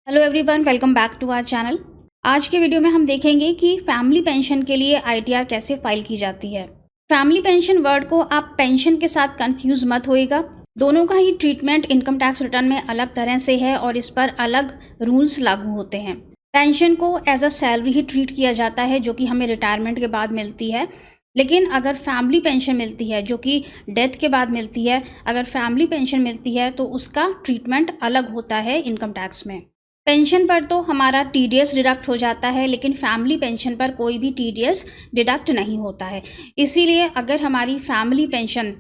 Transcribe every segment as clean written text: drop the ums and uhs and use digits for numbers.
Hello everyone, welcome back to our channel. आज के video में हम देखेंगे कि फैमिली पेंशन के लिए आईटीआर कैसे फाइल की जाती है। फैमिली पेंशन वर्ड को आप पेंशन के साथ कंफ्यूज मत होइएगा। दोनों का ही ट्रीटमेंट इनकम टैक्स रिटर्न में अलग तरह से है और इस पर अलग रूल्स लागू होते हैं। पेंशन को एज अ सैलरी ही ट्रीट किया जाता है जो कि हमें रिटायरमेंट के बाद मिलती है। लेकिन अगर फैमिली पेंशन मिलती है जो कि डेथ के बाद मिलती है, अगर फैमिली पेंशन मिलती है तो उसका ट्रीटमेंट अलग होता है इनकम टैक्स में। पेंशन पर तो हमारा टीडीएस डिडक्ट हो जाता है, लेकिन फैमिली पेंशन पर कोई भी टीडीएस डिडक्ट नहीं होता है। इसीलिए अगर हमारी फैमिली पेंशन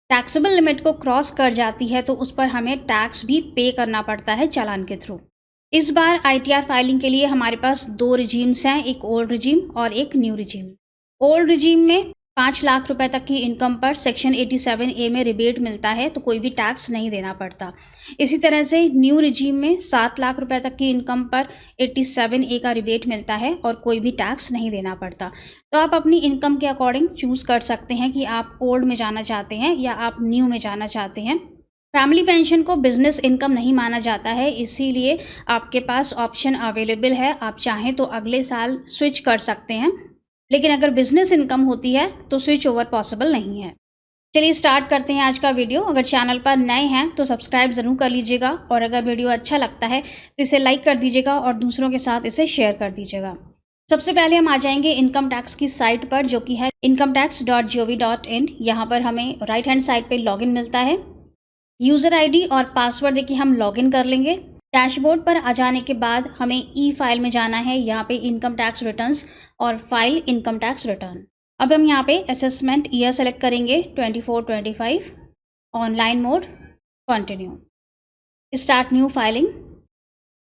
टैक्सेबल लिमिट को क्रॉस कर जाती है तो उस पर हमें टैक्स भी पे करना पड़ता है चालान के थ्रू। इस बार आईटीआर फाइलिंग के लिए हमारे पास दो रिजीम्स हैं, एक ओल्ड रिजीम और एक न्यू रिजीम। ओल्ड रिजीम में 5 लाख रुपए तक की इनकम पर सेक्शन 87A में रिबेट मिलता है तो कोई भी टैक्स नहीं देना पड़ता। इसी तरह से न्यू रिजीम में 7 लाख रुपए तक की इनकम पर 87A का रिबेट मिलता है और कोई भी टैक्स नहीं देना पड़ता। तो आप अपनी इनकम के अकॉर्डिंग चूज़ कर सकते हैं कि आप ओल्ड में जाना चाहते हैं या आप न्यू में जाना चाहते हैं। फैमिली पेंशन को बिजनेस इनकम नहीं माना जाता है, इसीलिए आपके पास ऑप्शन अवेलेबल है। आप चाहें तो अगले साल स्विच कर सकते हैं, लेकिन अगर बिजनेस इनकम होती है तो स्विच ओवर पॉसिबल नहीं है। चलिए स्टार्ट करते हैं आज का वीडियो। अगर चैनल पर नए हैं तो सब्सक्राइब ज़रूर कर लीजिएगा और अगर वीडियो अच्छा लगता है तो इसे लाइक कर दीजिएगा और दूसरों के साथ इसे शेयर कर दीजिएगा। सबसे पहले हम आ जाएंगे इनकम टैक्स की साइट पर जो कि है incometax.gov.in। यहाँ पर हमें राइट हैंड साइड पे लॉगिन मिलता है। यूज़र आईडी और पासवर्ड देके हम लॉगिन कर लेंगे। डैशबोर्ड पर आ जाने के बाद हमें ई फाइल में जाना है। यहाँ पे इनकम टैक्स रिटर्न्स और फाइल इनकम टैक्स रिटर्न। अब हम यहाँ पे असेसमेंट ईयर सेलेक्ट करेंगे 24-25, online mode, continue, start new filing,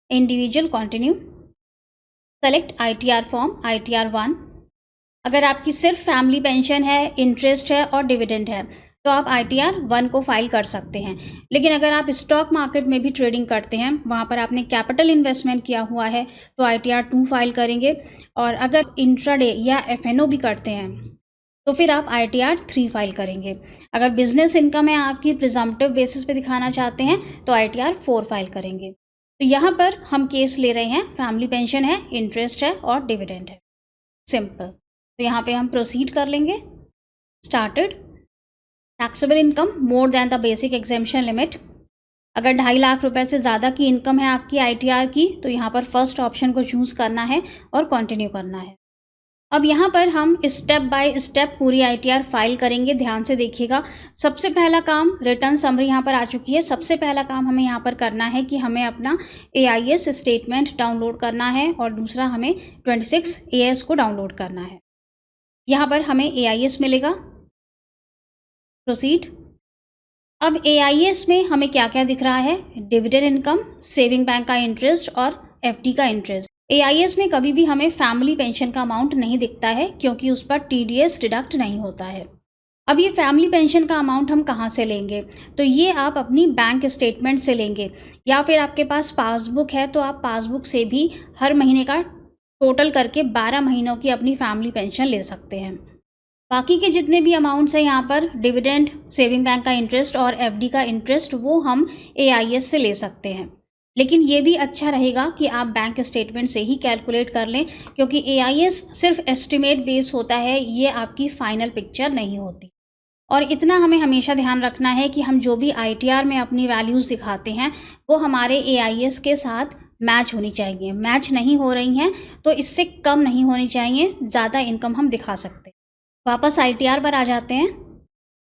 individual continue, select ITR form ITR 1। अगर आपकी सिर्फ फैमिली पेंशन है, इंटरेस्ट है और डिविडेंड है तो आप आईटीआर 1 को फाइल कर सकते हैं। लेकिन अगर आप स्टॉक मार्केट में भी ट्रेडिंग करते हैं, वहाँ पर आपने कैपिटल इन्वेस्टमेंट किया हुआ है तो आईटीआर 2 फाइल करेंगे। और अगर इंट्राडे या एफएनओ भी करते हैं तो फिर आप आईटीआर 3 फाइल करेंगे। अगर बिजनेस इनकम है आपकी, प्रिजम्पटिव बेसिस पे दिखाना चाहते हैं तो आईटीआर 4 फाइल करेंगे। तो यहाँ पर हम केस ले रहे हैं फैमिली पेंशन है, इंटरेस्ट है और डिविडेंड है। सिंपल। तो यहाँ पे हम प्रोसीड कर लेंगे। Started. Taxable income more than the basic exemption limit. अगर 2.5 लाख रुपए से ज़्यादा की इनकम है आपकी आईटीआर की तो यहाँ पर फर्स्ट ऑप्शन को चूज़ करना है और कंटिन्यू करना है। अब यहाँ पर हम स्टेप बाय स्टेप पूरी आईटीआर फाइल करेंगे। ध्यान से देखिएगा। सबसे पहला काम, रिटर्न समरी यहाँ पर आ चुकी है। सबसे पहला काम हमें यहाँ पर करना है कि हमें अपना AIS स्टेटमेंट डाउनलोड करना है और दूसरा हमें 26 AS को डाउनलोड करना है। यहाँ पर हमें AIS मिलेगा। प्रोसीड। अब AIS में हमें क्या क्या दिख रहा है? डिविडेंड इनकम, सेविंग बैंक का इंटरेस्ट और FD का इंटरेस्ट। AIS में कभी भी हमें फैमिली पेंशन का अमाउंट नहीं दिखता है क्योंकि उस पर TDS डिडक्ट नहीं होता है। अब ये फैमिली पेंशन का अमाउंट हम कहाँ से लेंगे? तो ये आप अपनी बैंक स्टेटमेंट से लेंगे या फिर आपके पास पासबुक है तो आप पासबुक से भी हर महीने का टोटल करके 12 महीनों की अपनी फैमिली पेंशन ले सकते हैं। बाकी के जितने भी अमाउंट्स हैं यहाँ पर, डिविडेंड, सेविंग बैंक का इंटरेस्ट और FD का इंटरेस्ट, वो हम AIS से ले सकते हैं। लेकिन ये भी अच्छा रहेगा कि आप बैंक स्टेटमेंट से ही कैलकुलेट कर लें क्योंकि AIS सिर्फ एस्टिमेट बेस होता है, ये आपकी फाइनल पिक्चर नहीं होती। और इतना हमें हमेशा ध्यान रखना है कि हम जो भी ITR में अपनी वैल्यूज़ दिखाते हैं वो हमारे AIS के साथ मैच होनी चाहिए। मैच नहीं हो रही हैं तो इससे कम नहीं होनी चाहिए, ज़्यादा इनकम हम दिखा सकते हैं। वापस ITR पर आ जाते हैं।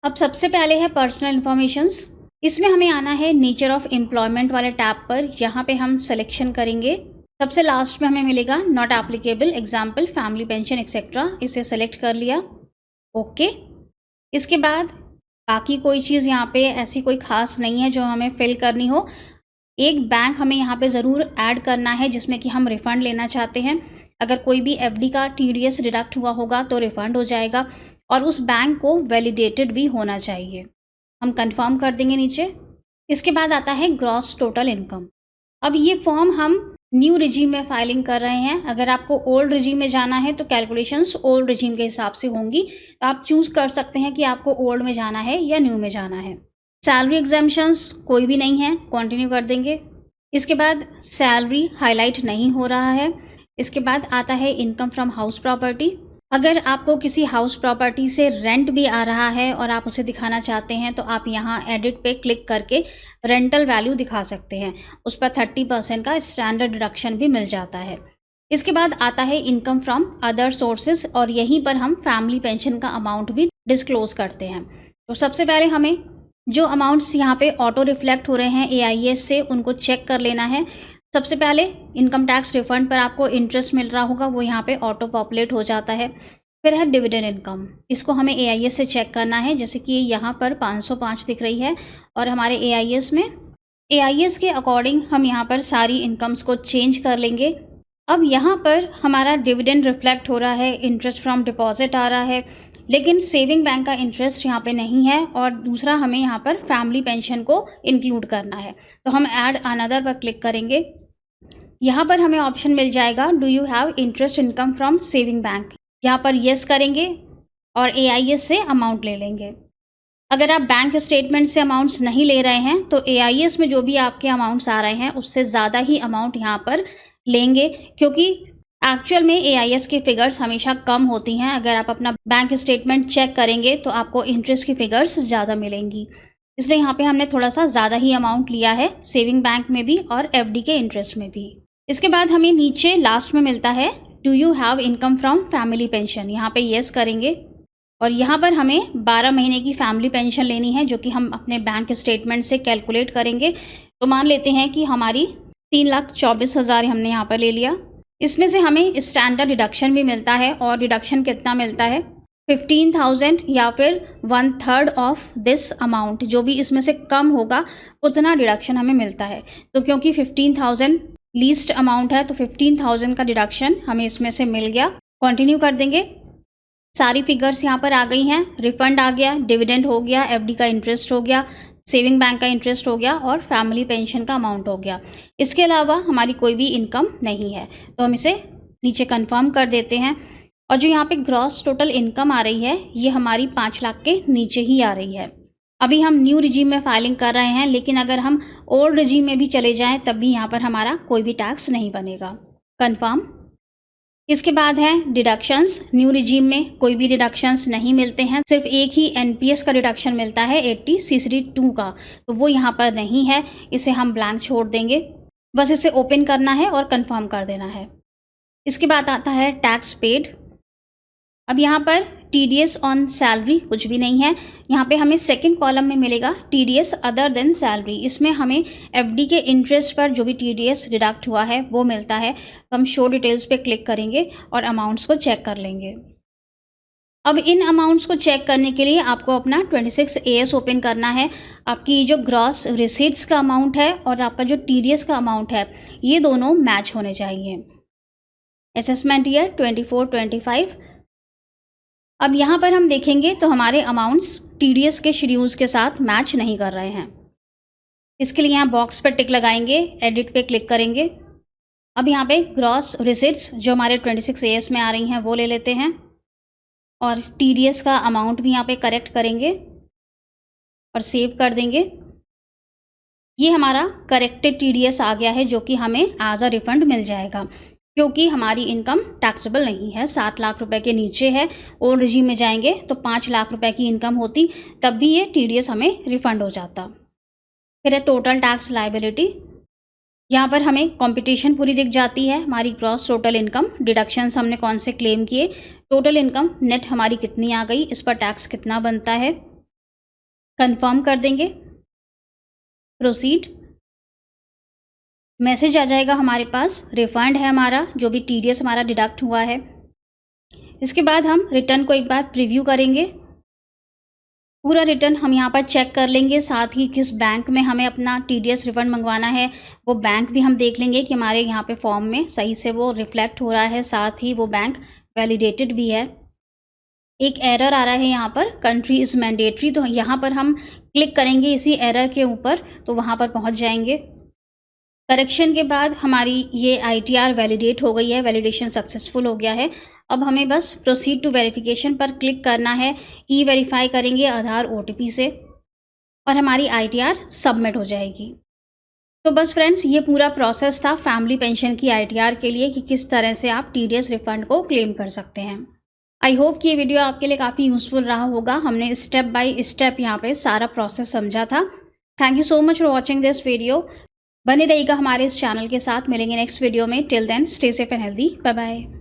अब सबसे पहले है पर्सनल इन्फॉर्मेशंस। इसमें हमें आना है नेचर ऑफ एम्प्लॉयमेंट वाले टैब पर। यहाँ पे हम सिलेक्शन करेंगे। सबसे लास्ट में हमें मिलेगा not applicable, example family pension etcetera. इसे सेलेक्ट कर लिया। ओके। इसके बाद बाकी कोई चीज़ यहाँ पे ऐसी कोई ख़ास नहीं है जो हमें फिल करनी हो। एक बैंक हमें यहाँ पे ज़रूर ऐड करना है जिसमें कि हम रिफ़ंड लेना चाहते हैं। अगर कोई भी FD का TDS डिडक्ट हुआ होगा तो रिफ़ंड हो जाएगा और उस बैंक को वैलिडेटेड भी होना चाहिए। हम कंफर्म कर देंगे नीचे। इसके बाद आता है ग्रॉस टोटल इनकम। अब ये फॉर्म हम न्यू रिजीम में फाइलिंग कर रहे हैं। अगर आपको ओल्ड रिजीम में जाना है तो कैलकुलेशंस ओल्ड रिजीम के हिसाब से होंगी, तो आप चूज़ कर सकते हैं कि आपको ओल्ड में जाना है या न्यू में जाना है। सैलरी एग्जेम्पशंस कोई भी नहीं है, कंटिन्यू कर देंगे। इसके बाद सैलरी हाईलाइट नहीं हो रहा है। इसके बाद आता है इनकम फ्रॉम हाउस प्रॉपर्टी। अगर आपको किसी हाउस प्रॉपर्टी से रेंट भी आ रहा है और आप उसे दिखाना चाहते हैं तो आप यहाँ एडिट पे क्लिक करके रेंटल वैल्यू दिखा सकते हैं। उस पर 30% का स्टैंडर्ड डिडक्शन भी मिल जाता है। इसके बाद आता है इनकम फ्रॉम अदर सोर्सेज और यहीं पर हम फैमिली पेंशन का अमाउंट भी डिस्क्लोज करते हैं। तो सबसे पहले हमें जो अमाउंट्स यहाँ पे ऑटो रिफ्लेक्ट हो रहे हैं AIS से उनको चेक कर लेना है। सबसे पहले इनकम टैक्स रिफंड पर आपको इंटरेस्ट मिल रहा होगा, वो यहाँ पे ऑटो पॉपुलेट हो जाता है। फिर है डिविडेंड इनकम, इसको हमें AIS से चेक करना है। जैसे कि यहाँ पर 505 दिख रही है और हमारे AIS के अकॉर्डिंग हम यहाँ पर सारी इनकम्स को चेंज कर लेंगे। अब यहाँ पर हमारा डिविडेंड रिफ्लेक्ट हो रहा है, इंटरेस्ट फ्रॉम डिपॉजिट आ रहा है, लेकिन सेविंग बैंक का इंटरेस्ट यहाँ पे नहीं है। और दूसरा हमें यहाँ पर फैमिली पेंशन को इंक्लूड करना है, तो हम ऐड अनदर पर क्लिक करेंगे। यहाँ पर हमें ऑप्शन मिल जाएगा do you have interest income from saving bank, यहाँ पर येस करेंगे और AIS से अमाउंट ले लेंगे। अगर आप बैंक स्टेटमेंट से अमाउंट्स नहीं ले रहे हैं तो AIS में जो भी आपके अमाउंट्स आ रहे हैं उससे ज़्यादा ही अमाउंट यहाँ पर लेंगे, क्योंकि एक्चुअल में AIS की फ़िगर्स हमेशा कम होती हैं। अगर आप अपना बैंक स्टेटमेंट चेक करेंगे तो आपको इंटरेस्ट की फ़िगर्स ज़्यादा मिलेंगी, इसलिए यहाँ पे हमने थोड़ा सा ज़्यादा ही अमाउंट लिया है सेविंग बैंक में भी और FD के इंटरेस्ट में भी। इसके बाद हमें नीचे लास्ट में मिलता है do you have income from family pension, यहाँ पे येस करेंगे और यहाँ पर हमें 12 महीने की फैमिली पेंशन लेनी है, जो कि हम अपने बैंक स्टेटमेंट से कैलकुलेट करेंगे। तो मान लेते हैं कि हमारी 3,24,000 हमने यहाँ पर ले लिया। इसमें से हमें स्टैंडर्ड डिडक्शन भी मिलता है और डिडक्शन कितना मिलता है 15,000 या फिर 1/3 ऑफ दिस अमाउंट, जो भी इसमें से कम होगा उतना डिडक्शन हमें मिलता है। तो क्योंकि 15,000 लीस्ट अमाउंट है तो 15,000 का डिडक्शन हमें इसमें से मिल गया। कंटिन्यू कर देंगे। सारी फिगर्स यहाँ पर आ गई हैं, रिफंड आ गया, डिविडेंड हो गया, FD का इंटरेस्ट हो गया, सेविंग बैंक का इंटरेस्ट हो गया और फैमिली पेंशन का अमाउंट हो गया। इसके अलावा हमारी कोई भी इनकम नहीं है, तो हम इसे नीचे कंफर्म कर देते हैं। और जो यहाँ पे ग्रॉस टोटल इनकम आ रही है ये हमारी 5 लाख के नीचे ही आ रही है। अभी हम न्यू रिजीम में फाइलिंग कर रहे हैं, लेकिन अगर हम ओल्ड रिजीम में भी चले जाएं तब भी यहाँ पर हमारा कोई भी टैक्स नहीं बनेगा। कंफर्म। इसके बाद है डिडक्शंस। न्यू रिजीम में कोई भी डिडक्शंस नहीं मिलते हैं, सिर्फ एक ही NPS का डिडक्शन मिलता है 80 CCD 2 का, तो वो यहाँ पर नहीं है, इसे हम ब्लैंक छोड़ देंगे। बस इसे ओपन करना है और कंफर्म कर देना है। इसके बाद आता है टैक्स पेड। अब यहाँ पर TDS ऑन सैलरी कुछ भी नहीं है। यहाँ पे हमें सेकंड कॉलम में मिलेगा TDS अदर देन सैलरी। इसमें हमें FD के इंटरेस्ट पर जो भी TDS डिडक्ट हुआ है वो मिलता है। तो हम शो डिटेल्स पे क्लिक करेंगे और अमाउंट्स को चेक कर लेंगे। अब इन अमाउंट्स को चेक करने के लिए आपको अपना 26 AS ओपन करना है। आपकी जो ग्रॉस रिसीट्स का अमाउंट है और आपका जो TDS का अमाउंट है ये दोनों मैच होने चाहिए। Assessment year 24-25। अब यहाँ पर हम देखेंगे तो हमारे अमाउंट्स TDS के शेड्यूल्स के साथ मैच नहीं कर रहे हैं। इसके लिए यहाँ बॉक्स पर टिक लगाएंगे, एडिट पे क्लिक करेंगे। अब यहाँ पे ग्रॉस रिसिट्स जो हमारे 26 AS में आ रही हैं वो ले लेते हैं और TDS का अमाउंट भी यहाँ पे करेक्ट करेंगे और सेव कर देंगे। ये हमारा करेक्टेड TDS आ गया है, जो कि हमें एज अ रिफंड मिल जाएगा, क्योंकि हमारी इनकम टैक्सेबल नहीं है, 7 लाख रुपए के नीचे है। ओल्ड रिजीम में जाएंगे तो 5 लाख रुपए की इनकम होती, तब भी ये TDS हमें रिफंड हो जाता। फिर है टोटल टैक्स लायबिलिटी। यहाँ पर हमें कंपटीशन पूरी दिख जाती है, हमारी ग्रॉस टोटल इनकम, डिडक्शंस हमने कौन से क्लेम किए, टोटल इनकम नेट हमारी कितनी आ गई, इस पर टैक्स कितना बनता है। कंफर्म कर देंगे, प्रोसीड। मैसेज आ जाएगा हमारे पास, रिफंड है हमारा, जो भी TDS हमारा डिडक्ट हुआ है। इसके बाद हम रिटर्न को एक बार प्रीव्यू करेंगे। पूरा रिटर्न हम यहाँ पर चेक कर लेंगे, साथ ही किस बैंक में हमें अपना TDS रिफंड मंगवाना है वो बैंक भी हम देख लेंगे कि हमारे यहाँ पे फॉर्म में सही से वो रिफ्लेक्ट हो रहा है, साथ ही वो बैंक वैलिडेटेड भी है। एक एरर आ रहा है यहाँ पर, कंट्री इज़ मैंडेटरी, तो यहाँ पर हम क्लिक करेंगे इसी एरर के ऊपर तो वहाँ पर पहुँच जाएंगे। करेक्शन के बाद हमारी ये ITR वैलिडेट हो गई है, वैलिडेशन सक्सेसफुल हो गया है। अब हमें बस प्रोसीड टू वेरिफिकेशन पर क्लिक करना है। वेरीफाई करेंगे आधार OTP से और हमारी ITR सबमिट हो जाएगी। तो बस फ्रेंड्स, ये पूरा प्रोसेस था फैमिली पेंशन की ITR के लिए कि किस तरह से आप TDS रिफंड को क्लेम कर सकते हैं। आई होप कि ये वीडियो आपके लिए काफ़ी यूज़फुल रहा होगा। हमने स्टेप बाय स्टेप यहाँ पे सारा प्रोसेस समझा था। Thank you so much for watching this video. बने रहिएगा हमारे इस चैनल के साथ। मिलेंगे नेक्स्ट वीडियो में। Till then stay safe and healthy. Bye bye.